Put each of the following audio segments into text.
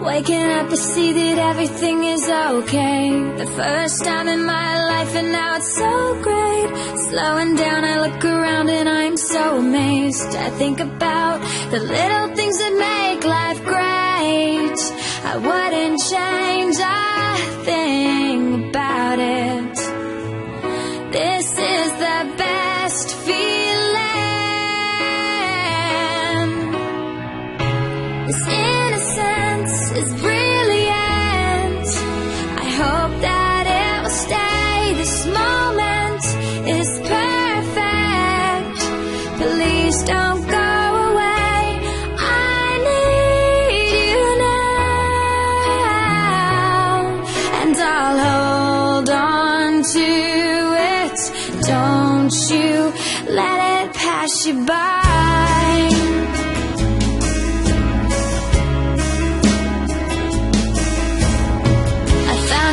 Waking up to see that everything is okay. The first time in my life and now it's so great. Slowing down, I look around and I'm so amazed. I think about the little things that make life great. I wouldn't change a thing about it. This is the best feeling. This innocence is brilliant. I hope that it will stay. This moment is perfect. Please don't go away. I need you now, and I'll hold on to it. Don't you let it pass you by.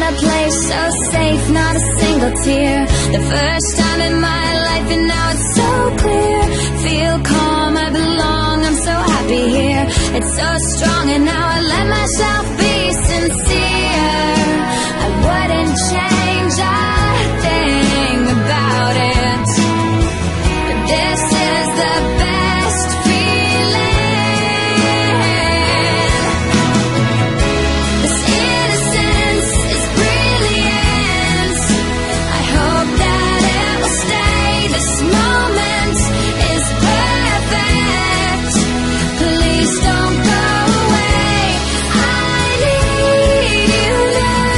Place so safe, not a single tear. The first time in my life and now it's so clear. Feel calm, I belong, I'm so happy here. It's so strong and now I let myself be sincere. I wouldn't change a thing about it. But this is the best feeling. This innocence is brilliant. I hope that it will stay. This moment is perfect. Please don't go away. I need you now,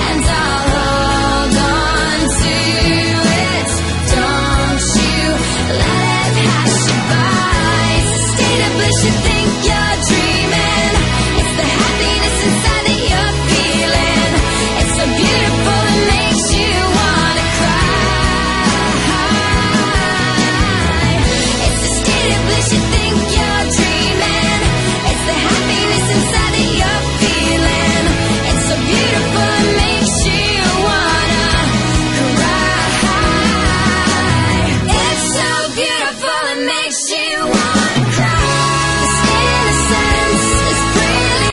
and I'll hold on to it. Don't you let it pass you by. It's a state of bliss you think you're dreaming. It's the happiness inside that you're feeling. It's so beautiful it makes you wanna cry. It's a state of bliss you think